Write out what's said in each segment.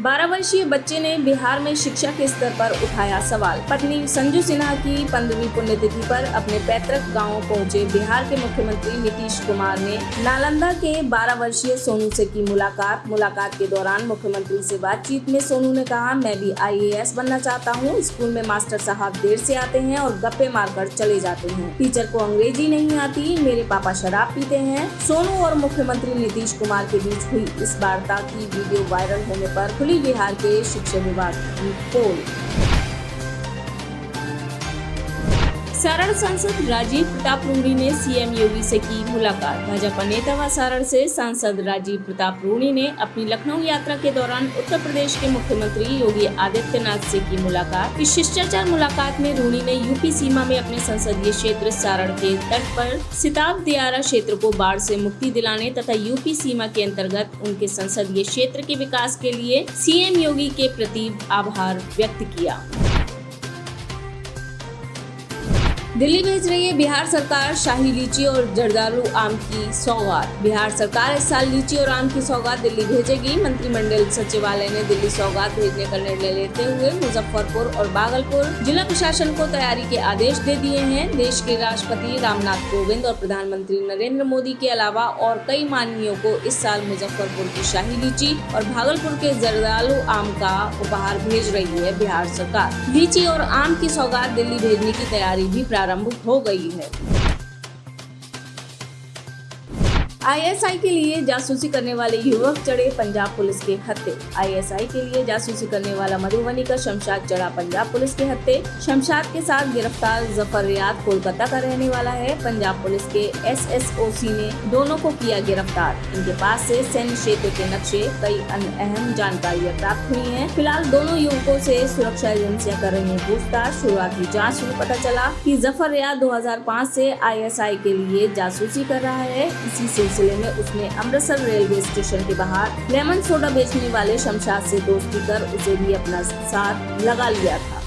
बारह वर्षीय बच्चे ने बिहार में शिक्षा के स्तर पर उठाया सवाल। पत्नी संजू सिन्हा की 15वीं पुण्यतिथि पर अपने पैतृक गांव पहुंचे बिहार के मुख्यमंत्री नीतीश कुमार ने नालंदा के 12 वर्षीय सोनू से की मुलाकात के दौरान मुख्यमंत्री से बातचीत में सोनू ने कहा, मैं भी IAS बनना चाहता हूँ। स्कूल में मास्टर साहब देर से आते हैं और गप्पे मारकर चले जाते हैं। टीचर को अंग्रेजी नहीं आती, मेरे पापा शराब पीते हैं। सोनू और मुख्यमंत्री नीतीश कुमार के बीच हुई इस वार्ता की वीडियो वायरल होने पर खुली बिहार के शिक्षा विभाग की पोल। सारण सांसद राजीव प्रताप रूडी ने CM योगी से की मुलाकात। भाजपा नेता व सारण से सांसद राजीव प्रताप रूडी ने अपनी लखनऊ यात्रा के दौरान उत्तर प्रदेश के मुख्यमंत्री योगी आदित्यनाथ से की मुलाकात। इस शिष्टाचार मुलाकात में रूडी ने यूपी सीमा में अपने संसदीय क्षेत्र सारण के तट पर सिताब दियारा क्षेत्र को बाढ़ से मुक्ति दिलाने तथा यूपी सीमा के अंतर्गत उनके संसदीय क्षेत्र के विकास के लिए CM योगी के प्रति आभार व्यक्त किया। दिल्ली भेज रही है बिहार सरकार शाही लीची और जर्दालू आम की सौगात। बिहार सरकार इस साल लीची और आम की सौगात दिल्ली भेजेगी। मंत्रिमंडल सचिवालय ने दिल्ली सौगात भेजने का निर्णय लेते हुए मुजफ्फरपुर और भागलपुर जिला प्रशासन को तैयारी के आदेश दे दिए हैं। देश के राष्ट्रपति रामनाथ कोविंद और प्रधानमंत्री नरेंद्र मोदी के अलावा और कई माननीयों को इस साल मुजफ्फरपुर की शाही लीची और भागलपुर के जर्दालू आम का उपहार भेज रही है बिहार सरकार। लीची और आम की सौगात दिल्ली भेजने की तैयारी भी प्रारंभ हो गई है। ISI के लिए जासूसी करने वाले युवक चढ़े पंजाब पुलिस के हत्थे। ISI के लिए जासूसी करने वाला मधुबनी का शमशाद चढ़ा पंजाब पुलिस के हत्थे। शमशाद के साथ गिरफ्तार जफर रियाद कोलकाता का रहने वाला है। पंजाब पुलिस के SSOC ने दोनों को किया गिरफ्तार। इनके पास से सैन्य क्षेत्र के नक्शे, कई अन्य अहम जानकारियां प्राप्त हुई हैं। फिलहाल दोनों युवकों से सुरक्षा एजेंसियां कर रही हैं पूछताछ। शुरुआती जाँच में पता चला कि जफर रियाद 2005 से ISI के लिए जासूसी कर रहा है। इसी सिलसिले में उसने अमृतसर रेलवे स्टेशन के बाहर लेमन सोडा बेचने वाले शमशाद से दोस्ती कर उसे भी अपना साथ लगा लिया था।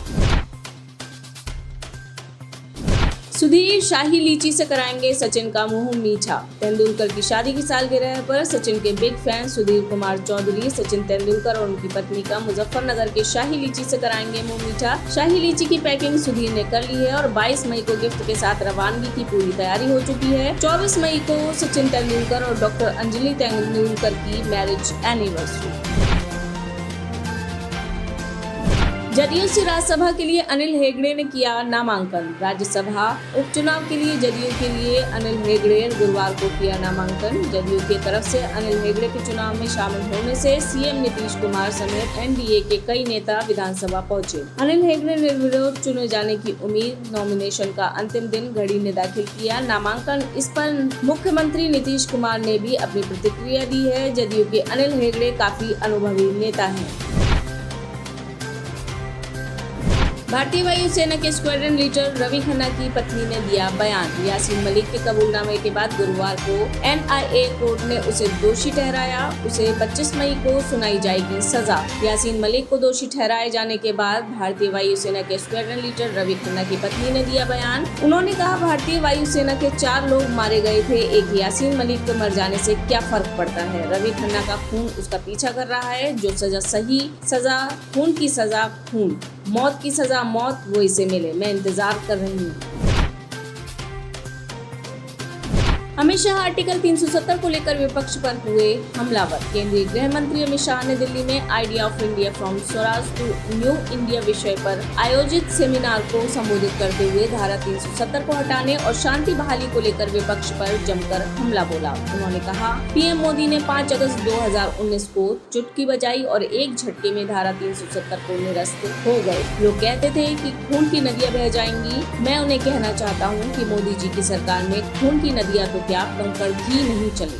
सुधीर शाही लीची से कराएंगे सचिन का मुंह मीठा। तेंदुलकर की शादी की सालगिरह पर सचिन के बिग फैन सुधीर कुमार चौधरी सचिन तेंदुलकर और उनकी पत्नी का मुजफ्फरनगर के शाही लीची से कराएंगे मुंह मीठा। शाही लीची की पैकिंग सुधीर ने कर ली है और 22 मई को गिफ्ट के साथ रवानगी की पूरी तैयारी हो चुकी है। 24 मई को सचिन तेंदुलकर और डॉक्टर अंजलि तेंदुलकर की मैरिज एनिवर्सरी। जदयू से राज्यसभा के लिए अनिल हेगड़े ने किया नामांकन। राज्यसभा उपचुनाव के लिए जदयू के लिए अनिल हेगड़े गुरुवार को किया नामांकन। जदयू की तरफ से अनिल हेगड़े के चुनाव में शामिल होने से CM नीतीश कुमार समेत NDA के कई नेता विधानसभा पहुंचे। अनिल हेगड़े निर्विरोध चुने जाने की उम्मीद। नॉमिनेशन का अंतिम दिन घड़ी ने दाखिल किया नामांकन। इस पर मुख्यमंत्री नीतीश कुमार ने भी अपनी प्रतिक्रिया दी है। जदयू के अनिल हेगड़े काफी अनुभवी नेता हैं। भारतीय वायुसेना के स्क्वाड्रन लीडर रवि खन्ना की पत्नी ने दिया बयान। यासीन मलिक के कबूलनामे के बाद गुरुवार को NIA कोर्ट ने उसे दोषी ठहराया। उसे 25 मई को सुनाई जाएगी सजा। यासीन मलिक को दोषी ठहराए जाने के बाद भारतीय वायुसेना के स्क्वाड्रन लीडर रवि खन्ना की पत्नी ने दिया बयान। उन्होंने कहा, भारतीय वायुसेना के 4 लोग मारे गए थे, एक यासीन मलिक के मर जाने से क्या फर्क पड़ता है। रवि खन्ना का खून उसका पीछा कर रहा है। जो सजा सही सजा, खून की सजा खून, मौत की सजा मौत, वो इसे मिले। मैं इंतजार कर रही हूँ। अमित शाह आर्टिकल 370 को लेकर विपक्ष पर हुए हमलावर। केंद्रीय गृह मंत्री अमित शाह ने दिल्ली में idea of India from Swaraj to new India विषय पर आयोजित सेमिनार को संबोधित करते हुए धारा 370 को हटाने और शांति बहाली को लेकर विपक्ष पर जमकर हमला बोला। उन्होंने कहा, PM मोदी ने 5 अगस्त 2019 को चुटकी बजाई और एक झटके में धारा 370 को निरस्त हो गए। लोग कहते थे कि खून की नदियां बह जाएंगी। मैं उन्हें कहना चाहता हूँ कि मोदी जी की सरकार में खून की नदियां तो क्या कंकड़ भी नहीं चले।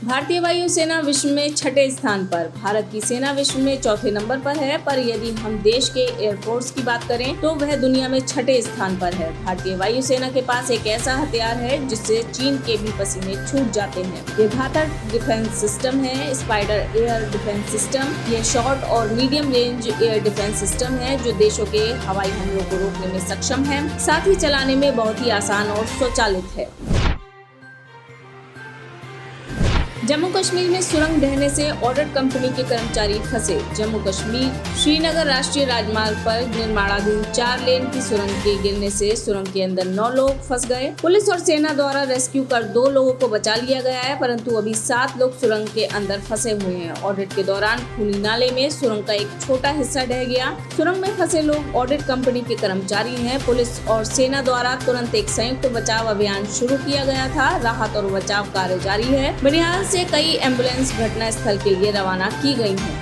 भारतीय वायुसेना विश्व में छठे स्थान पर, भारत की सेना विश्व में चौथे नंबर पर है, पर यदि हम देश के एयरफोर्स की बात करें तो वह दुनिया में छठे स्थान पर है। भारतीय वायुसेना के पास एक ऐसा हथियार है जिससे चीन के भी पसीने छूट जाते हैं। ये घातक डिफेंस सिस्टम है स्पाइडर एयर डिफेंस सिस्टम। ये शॉर्ट और medium range air defence system है जो देशों के हवाई हमलों को रोकने में सक्षम है, साथ ही चलाने में बहुत ही आसान और स्वचालित है। जम्मू कश्मीर में सुरंग ढहने से ऑडिट कंपनी के कर्मचारी फंसे। जम्मू कश्मीर श्रीनगर राष्ट्रीय राजमार्ग पर निर्माणाधीन 4 लेन की सुरंग के गिरने से सुरंग के अंदर 9 लोग फंस गए। पुलिस और सेना द्वारा रेस्क्यू कर 2 लोगों को बचा लिया गया है, परंतु अभी 7 लोग सुरंग के अंदर फंसे हुए हैं। ऑडिट के दौरान खूनी नाले में सुरंग का एक छोटा हिस्सा ढह गया। सुरंग में फंसे लोग ऑडिट कंपनी के कर्मचारी हैं। पुलिस और सेना द्वारा तुरंत एक संयुक्त बचाव अभियान शुरू किया गया था। राहत और बचाव कार्य जारी है। बनिहाल से कई एम्बुलेंस घटना स्थल के लिए रवाना की गई हैं।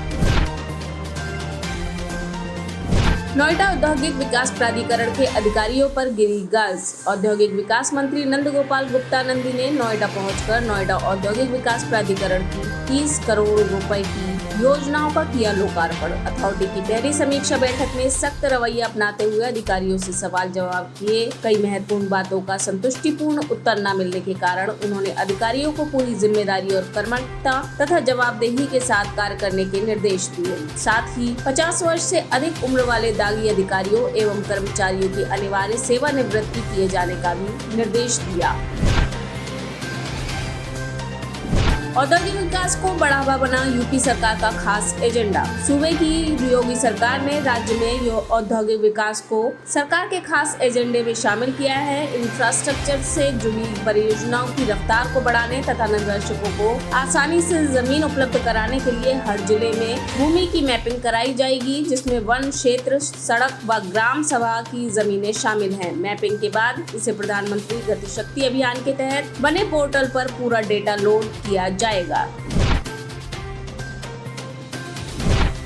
नोएडा औद्योगिक विकास प्राधिकरण के अधिकारियों पर गिरी गाज। औद्योगिक विकास मंत्री नंदगोपाल गुप्ता नंदी ने नोएडा पहुंचकर नोएडा औद्योगिक विकास प्राधिकरण की 30 करोड़ रुपए की योजनाओं का किया लोकार्पण। अथॉरिटी की पहली समीक्षा बैठक में सख्त रवैया अपनाते हुए अधिकारियों से सवाल जवाब किए। कई महत्वपूर्ण बातों का संतुष्टिपूर्ण उत्तर न मिलने के कारण उन्होंने अधिकारियों को पूरी जिम्मेदारी और कर्मठता तथा जवाबदेही के साथ कार्य करने के निर्देश दिए। साथ ही 50 वर्ष से अधिक उम्र वाले दागी अधिकारियों एवं कर्मचारियों की अनिवार्य सेवानिवृत्ति किए जाने का भी निर्देश दिया। औद्योगिक विकास को बढ़ावा बना यूपी सरकार का खास एजेंडा। सूबे की योगी सरकार ने राज्य में औद्योगिक विकास को सरकार के खास एजेंडे में शामिल किया है। इंफ्रास्ट्रक्चर से जुड़ी परियोजनाओं की रफ्तार को बढ़ाने तथा निवेशकों को आसानी से जमीन उपलब्ध कराने के लिए हर जिले में भूमि की मैपिंग कराई जाएगी, जिसमें वन क्षेत्र, सड़क व ग्राम सभा की जमीनें शामिल हैं। मैपिंग के बाद इसे प्रधानमंत्री गति शक्ति अभियान के तहत बने पोर्टल पर पूरा डेटा लोड किया जाएगा।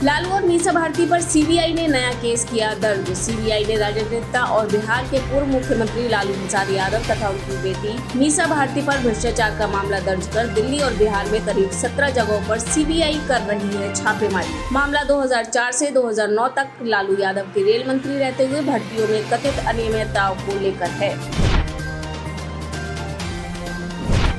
लालू और मीसा भारती पर सीबीआई ने नया केस किया दर्ज। सीबीआई ने राजद नेता और बिहार के पूर्व मुख्यमंत्री लालू प्रसाद यादव तथा उनकी बेटी मीसा भारती पर भ्रष्टाचार का मामला दर्ज कर दिल्ली और बिहार में करीब 17 जगहों पर सीबीआई कर रही है छापेमारी। मामला 2004 से 2009 तक लालू यादव के रेल मंत्री रहते हुए भर्तियों में कथित अनियमितताओं को लेकर है।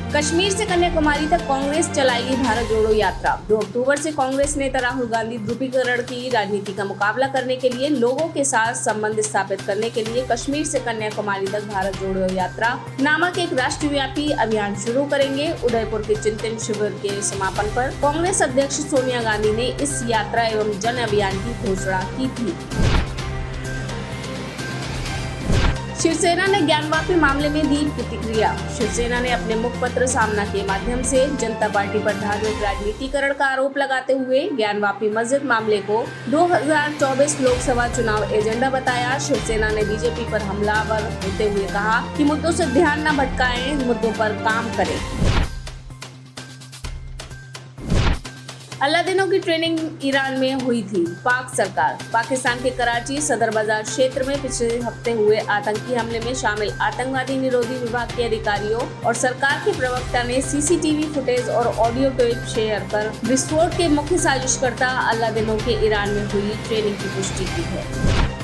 कश्मीर से कन्याकुमारी तक कांग्रेस चलाएगी भारत जोड़ो यात्रा। 2 अक्टूबर से कांग्रेस नेता राहुल गांधी ध्रुवीकरण की राजनीति का मुकाबला करने के लिए लोगों के साथ संबंध स्थापित करने के लिए कश्मीर से कन्याकुमारी तक भारत जोड़ो यात्रा नामक एक राष्ट्रव्यापी अभियान शुरू करेंगे। उदयपुर के चिंतन शिविर के समापन पर कांग्रेस अध्यक्ष सोनिया गांधी ने इस यात्रा एवं जन अभियान की घोषणा की थी। शिवसेना ने ज्ञानवापी मामले में दी प्रतिक्रिया। शिवसेना ने अपने मुखपत्र सामना के माध्यम से जनता पार्टी पर धार्मिक राजनीतिकरण का आरोप लगाते हुए ज्ञानवापी मस्जिद मामले को 2024 लोकसभा चुनाव एजेंडा बताया। शिवसेना ने बीजेपी पर हमलावर होते हुए कहा कि मुद्दों से ध्यान न भटकाएं, मुद्दों पर काम करें। अल्लादिनों की ट्रेनिंग ईरान में हुई थी। पाक सरकार। पाकिस्तान के कराची सदर बाजार क्षेत्र में पिछले हफ्ते हुए आतंकी हमले में शामिल आतंकवादी निरोधी विभाग के अधिकारियों और सरकार के प्रवक्ता ने सीसीटीवी फुटेज और ऑडियो टेप शेयर कर विस्फोट के मुख्य साजिशकर्ता अल्लादिनों के ईरान में हुई ट्रेनिंग की पुष्टि की है।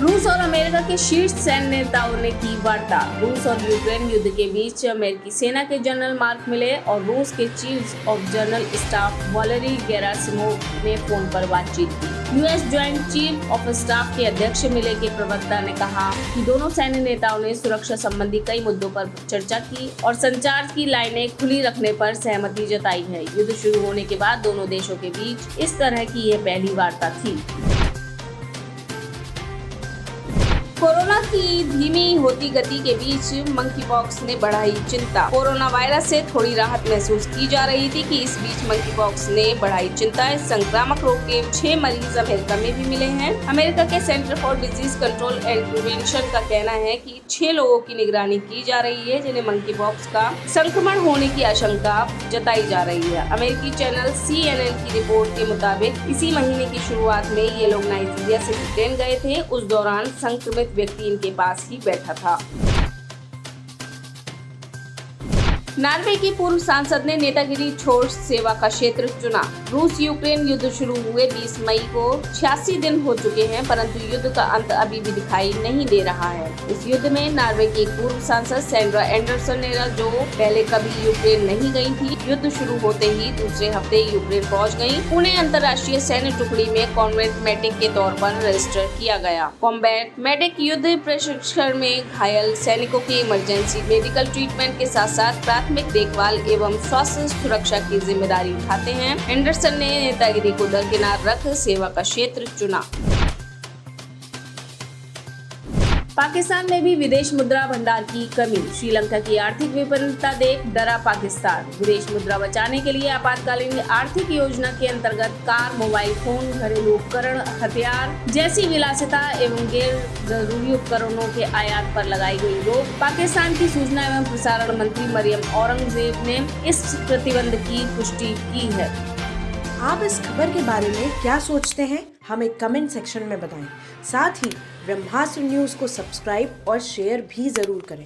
रूस और अमेरिका के शीर्ष सैन्य नेताओं ने की वार्ता। रूस और यूक्रेन युद्ध के बीच अमेरिकी सेना के जनरल मार्क मिले और रूस के chief of general staff Valery Gerasimov ने फोन पर बातचीत की। US joint chief of staff के अध्यक्ष मिले के प्रवक्ता ने कहा कि दोनों सैन्य नेताओं ने सुरक्षा संबंधी कई मुद्दों पर चर्चा की और संचार की लाइनें खुली रखने पर सहमति जताई है। युद्ध शुरू होने के बाद दोनों देशों के बीच इस तरह की यह पहली वार्ता थी। कोरोना की धीमी होती गति के बीच मंकीपॉक्स ने बढ़ाई चिंता। कोरोना वायरस से थोड़ी राहत महसूस की जा रही थी कि इस बीच मंकीपॉक्स ने बढ़ाई चिंता। इस संक्रामक रोग के 6 मरीज अमेरिका में भी मिले हैं। अमेरिका के centre for disease control and prevention का कहना है कि 6 लोगों की निगरानी की जा रही है जिन्हें मंकीपॉक्स का संक्रमण होने की आशंका जताई जा रही है। अमेरिकी चैनल CNN की रिपोर्ट के मुताबिक इसी महीने की शुरुआत में ये लोग नाइजीरिया से ब्रिटेन गए थे। उस दौरान संक्रमित व्यक्ति इनके पास ही बैठा था। नॉर्वे की पूर्व सांसद ने नेतागिरी छोड़ सेवा का क्षेत्र चुना। रूस यूक्रेन युद्ध शुरू हुए 20 मई को 86 दिन हो चुके हैं, परंतु युद्ध का अंत अभी भी दिखाई नहीं दे रहा है। इस युद्ध में नॉर्वे की एक पूर्व सांसद सैंड्रा एंडरसन, जो पहले कभी यूक्रेन नहीं गई थी, युद्ध शुरू होते ही दूसरे हफ्ते यूक्रेन पहुंच गई। पुणे अंतर्राष्ट्रीय सैन्य टुकड़ी में कॉम्बैट मेडिक के तौर पर रजिस्टर किया गया। कॉम्बैट मेडिक युद्ध प्रशिक्षण में घायल सैनिकों की इमरजेंसी मेडिकल ट्रीटमेंट के साथ साथ प्राथमिक देखभाल एवं स्वास्थ्य सुरक्षा की जिम्मेदारी उठाते हैं। एंडरसन ने नेतागिरी को दरकिनार रख सेवा का क्षेत्र चुना। पाकिस्तान में भी विदेश मुद्रा भंडार की कमी। श्रीलंका की आर्थिक विपन्नता देख डरा पाकिस्तान। विदेश मुद्रा बचाने के लिए आपातकालीन आर्थिक योजना के अंतर्गत कार, मोबाइल फोन, घरेलू उपकरण, हथियार जैसी विलासिता एवं गैर जरूरी उपकरणों के आयात पर लगाई गई रोक। पाकिस्तान की सूचना एवं प्रसारण मंत्री मरियम औरंगजेब ने इस प्रतिबंध की पुष्टि की है। आप इस खबर के बारे में क्या सोचते हैं, हमें कमेंट सेक्शन में बताएं। साथ ही ब्रह्मास्त्र न्यूज़ को सब्सक्राइब और शेयर भी जरूर करें।